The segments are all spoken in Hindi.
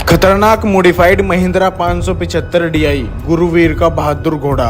खतरनाक मॉडिफाइड महिंद्रा 575 DI गुरुवीर का बहादुर घोड़ा।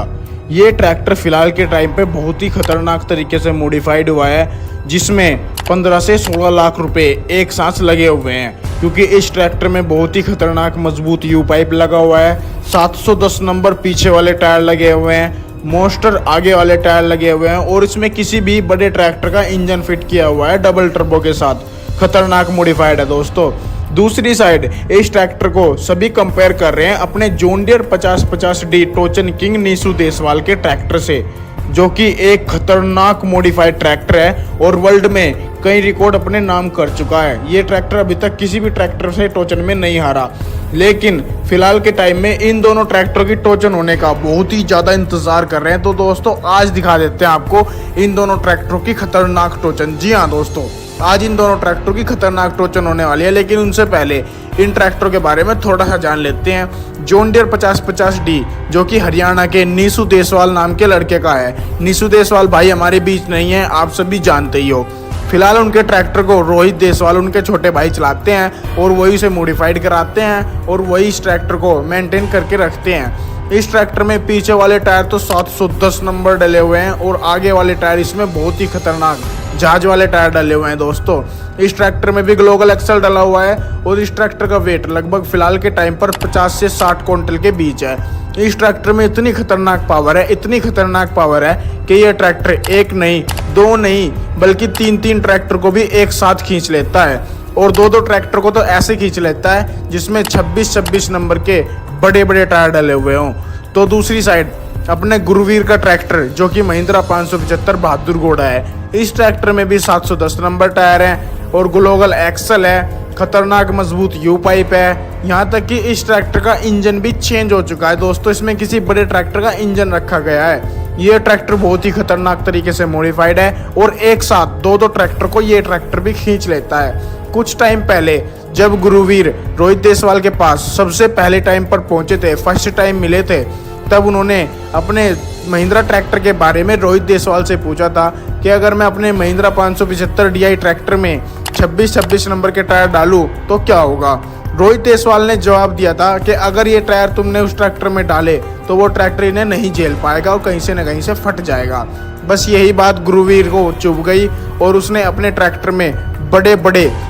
ये ट्रैक्टर फिलहाल के टाइम पे बहुत ही खतरनाक तरीके से मॉडिफाइड हुआ है, जिसमें 15 से 16 लाख रुपए एक साथ लगे हुए हैं, क्योंकि इस ट्रैक्टर में बहुत ही खतरनाक मजबूत यू पाइप लगा हुआ है। 710 नंबर पीछे वाले टायर लगे हुए हैं, मोस्टर आगे वाले टायर लगे हुए हैं और इसमें किसी भी बड़े ट्रैक्टर का इंजन फिट किया हुआ है डबल टर्बो के साथ। खतरनाक मॉडिफाइड है दोस्तों। दूसरी साइड इस ट्रैक्टर को सभी कंपेयर कर रहे हैं अपने जॉन डियर 5050D टोचन किंग नीसू देसवाल के ट्रैक्टर से, जो कि एक खतरनाक मॉडिफाइड ट्रैक्टर है और वर्ल्ड में कई रिकॉर्ड अपने नाम कर चुका है। ये ट्रैक्टर अभी तक किसी भी ट्रैक्टर से टोचन में नहीं हारा, लेकिन फिलहाल के टाइम में इन दोनों ट्रैक्टरों की टोचन होने का बहुत ही ज़्यादा इंतजार कर रहे हैं। तो दोस्तों आज दिखा देते हैं आपको इन दोनों ट्रैक्टरों की खतरनाक टोचन। जी हाँ दोस्तों, आज इन दोनों ट्रैक्टरों की खतरनाक टोचन होने वाली है, लेकिन उनसे पहले इन ट्रैक्टरों के बारे में थोड़ा सा जान लेते हैं। जॉन डियर 5050D जो कि हरियाणा के नीसू देसवाल नाम के लड़के का है। नीसू देसवाल भाई हमारे बीच नहीं है, आप सभी जानते ही हो। फिलहाल उनके ट्रैक्टर को रोहित देसवाल उनके छोटे भाई चलाते हैं और वही उसे मॉडिफाइड कराते हैं और वही इस ट्रैक्टर को मेंटेन करके रखते हैं। इस ट्रैक्टर में पीछे वाले टायर तो 710 नंबर डले हुए हैं और आगे वाले टायर इसमें बहुत ही खतरनाक जहाज वाले टायर डले हुए हैं दोस्तों। इस ट्रैक्टर में भी ग्लोबल एक्सल डला हुआ है और इस ट्रैक्टर का वेट लगभग फिलहाल के टाइम पर 50 से 60 क्विंटल के बीच है। इस ट्रैक्टर में इतनी खतरनाक पावर है, इतनी खतरनाक पावर है कि यह ट्रैक्टर एक नहीं, दो नहीं, बल्कि तीन ट्रैक्टर को भी एक साथ खींच लेता है और दो ट्रैक्टर को तो ऐसे खींच लेता है जिसमें 26 नंबर के बड़े बड़े टायर डले हुए हों। तो दूसरी साइड अपने गुरुवीर का ट्रैक्टर जो कि महिंद्रा 575 बहादुर घोड़ा है, इस ट्रैक्टर में भी 710 नंबर टायर हैं और ग्लोबल एक्सल है, खतरनाक मजबूत यू पाइप है। यहाँ तक कि इस ट्रैक्टर का इंजन भी चेंज हो चुका है दोस्तों, इसमें किसी बड़े ट्रैक्टर का इंजन रखा गया है। ये ट्रैक्टर बहुत ही खतरनाक तरीके से मॉडिफाइड है और एक साथ दो ट्रैक्टर को ये ट्रैक्टर भी खींच लेता है। कुछ टाइम पहले जब गुरुवीर रोहित देसवाल के पास सबसे पहले टाइम पर पहुंचे थे, फर्स्ट टाइम मिले थे, तब उन्होंने अपने महिंद्रा ट्रैक्टर के बारे में रोहित देसवाल से पूछा था कि अगर मैं अपने महिंद्रा 575 DI ट्रैक्टर में 26 नंबर के टायर डालूं तो क्या होगा। रोहित देसवाल ने जवाब दिया था कि अगर ये टायर तुमने उस ट्रैक्टर में डाले तो वो ट्रैक्टर इन्हें नहीं झेल पाएगा और कहीं से न कहीं से फट जाएगा। बस यही बात गुरुवीर को चुभ गई और उसने अपने ट्रैक्टर में बड़े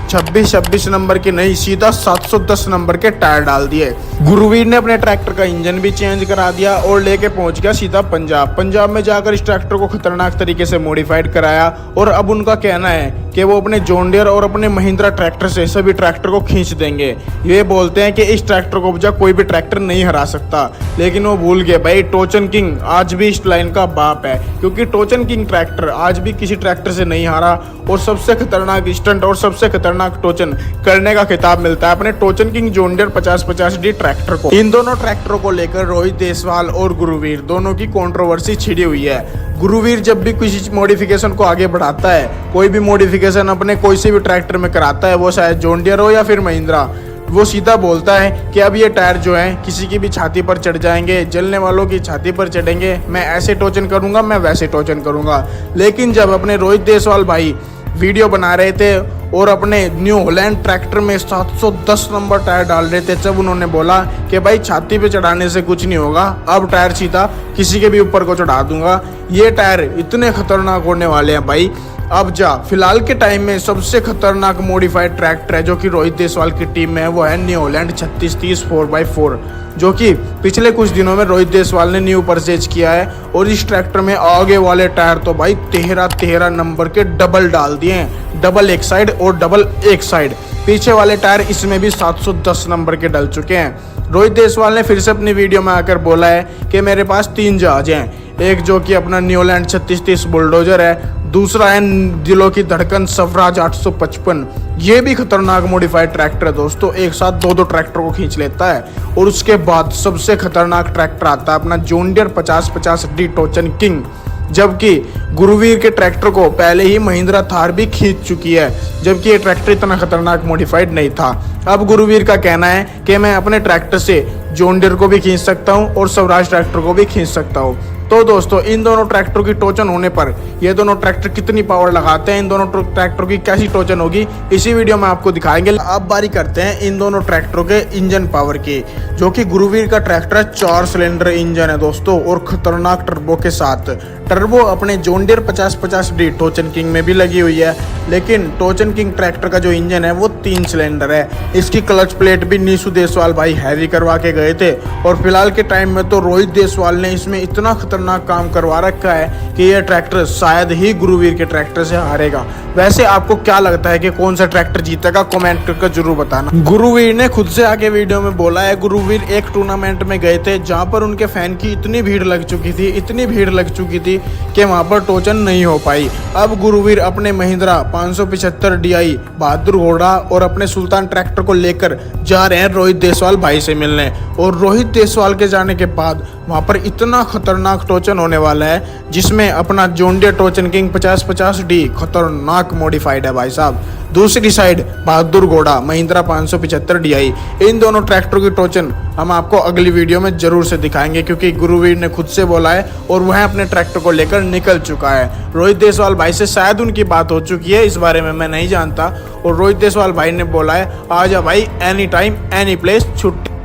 26 नंबर के नहीं, सीधा 710 नंबर के टायर डाल दिए। गुरुवीर ने अपने ट्रैक्टर का इंजन भी चेंज करा दिया और लेके पहुंच गया सीधा पंजाब में जाकर इस ट्रैक्टर को खतरनाक तरीके से मॉडिफाइड कराया और अब उनका कहना है कि वो अपने जॉन डियर और अपने महिंद्रा ट्रैक्टर से सभी ट्रैक्टर को खींच देंगे। ये बोलते हैं कि इस ट्रैक्टर को बजा कोई भी ट्रैक्टर नहीं हरा सकता, लेकिन वो भूल गए भाई टोचन किंग आज भी इस लाइन का बाप है, क्योंकि टोचन किंग ट्रैक्टर आज भी किसी ट्रैक्टर से नहीं हारा और सबसे खतरनाक स्टंट और सबसे खतरनाक टोचन करने का खिताब मिलता है अपने टोचन king John Deere 5050D tractor को। इन दोनों ट्रैक्टरों को लेकर रोहित देसवाल और गुरुवीर दोनों की कंट्रोवर्सी छिड़ी हुई है। गुरुवीर जब भी किसी मॉडिफिकेशन को आगे बढ़ाता है, कोई भी मॉडिफिकेशन अपने कोई से भी ट्रैक्टर में कराता है, वो शायद जॉन डियर हो या फिर महिंद्रा, वो सीधा बोलता है कि अब ये टायर जो हैं किसी की भी छाती पर चढ़ जाएंगे, जलने वालों की छाती पर चढ़ेंगे, मैं ऐसे टोचन करूंगा, मैं वैसे टोचन करूंगा। लेकिन जब अपने रोहित देसवाल भाई वीडियो बना रहे थे और अपने न्यू हॉलैंड ट्रैक्टर में 710 नंबर टायर डाल रहे थे, जब उन्होंने बोला कि भाई छाती पे चढ़ाने से कुछ नहीं होगा, अब टायर सीधा किसी के भी ऊपर को चढ़ा दूंगा। ये टायर इतने खतरनाक होने वाले हैं भाई। अब जा फिलहाल के टाइम में सबसे खतरनाक मॉडिफाइड ट्रैक्टर है जो कि रोहित देसवाल की टीम में है, वो है न्यू हॉलैंड 3630 4x4, जो कि पिछले कुछ दिनों में रोहित देसवाल ने न्यू परचेज किया है और इस ट्रैक्टर में आगे वाले टायर तो भाई 13 नंबर के डबल डाल दिए हैं, डबल एक साइड और डबल एक साइड। पीछे वाले टायर इसमें भी 710 नंबर के डल चुके हैं। रोहित देसवाल ने फिर से अपनी वीडियो में आकर बोला है कि मेरे पास 3 जहाज हैं, एक जो कि अपना न्यू हॉलैंड 3630 बुलडोजर है, दूसरा है दिलों की धड़कन स्वराज 855। ये भी खतरनाक मॉडिफाइड ट्रैक्टर है दोस्तों, एक साथ दो ट्रैक्टर को खींच लेता है। और उसके बाद सबसे खतरनाक ट्रैक्टर आता है अपना जॉन डियर 5050D टोचन किंग, जबकि गुरुवीर के ट्रैक्टर को पहले ही महिंद्रा थार भी खींच चुकी है, जबकि ये ट्रैक्टर इतना खतरनाक मॉडिफाइड नहीं था। अब गुरुवीर का कहना है कि मैं अपने ट्रैक्टर से जॉन डियर को भी खींच सकता हूँ और स्वराज ट्रैक्टर को भी खींच सकता हूँ। तो दोस्तों इन दोनों ट्रैक्टर की टोचन होने पर ये दोनों ट्रैक्टर कितनी पावर लगाते हैं, इन दोनों ट्रैक्टर की कैसी टोचन होगी, इसी वीडियो में आपको दिखाएंगे। अब बारी करते हैं इन दोनों ट्रैक्टरों के इंजन पावर की, जो कि गुरुवीर का ट्रैक्टर 4 सिलेंडर इंजन है दोस्तों, और खतरनाक टर्बो के साथ। टर्बो अपने जॉन डीयर 5050D टोचन किंग में भी लगी हुई है, लेकिन टोचन किंग ट्रैक्टर का जो इंजन है वो 3 सिलेंडर है। इसकी क्लच प्लेट भी नीसू देसवाल भाई हैवी करवा के गए थे, और फिलहाल के टाइम में तो रोहित देसवाल ने इसमें इतना खतरनाक काम करवा रखा है कि यह ट्रैक्टर शायद ही गुरुवीर के ट्रैक्टर से हारेगा। वैसे आपको क्या लगता है कि कौन सा ट्रैक्टर जीतेगा, कमेंट करके जरूर बताना। गुरुवीर ने खुद से आगे वीडियो में बोला है, गुरुवीर एक टूर्नामेंट में गए थे जहां पर उनके फैन की इतनी भीड़ लग चुकी थी, इतनी भीड़ लग चुकी थी कि वहां पर टोचन नहीं हो पाई। अब गुरुवीर अपने महिंद्रा 575DI बहादुर घोड़ा और अपने सुल्तान ट्रैक्टर को लेकर जा रहे हैं रोहित देसवाल भाई से मिलने, और रोहित देसवाल के जाने के बाद वहां पर इतना खतरनाक टोचन होने वाला है, जिसमें अपना जॉन डीयर टोचन किंग 5050D खतरनाक मॉडिफाइड है भाई साहब। दूसरी साइड बहादुर घोड़ा महिंद्रा 575DI, इन दोनों ट्रैक्टरों की टोचन हम आपको अगली वीडियो में जरूर से दिखाएंगे, क्योंकि गुरुवीर ने खुद से बोला है और वह अपने ट्रैक्टर को लेकर निकल चुका है। रोहित देसवाल भाई से शायद उनकी बात हो चुकी है, इस बारे में मैं नहीं जानता, और रोहित देसवाल भाई ने बोला है आ जा भाई, एनी टाइम एनी प्लेस, छुट्टी।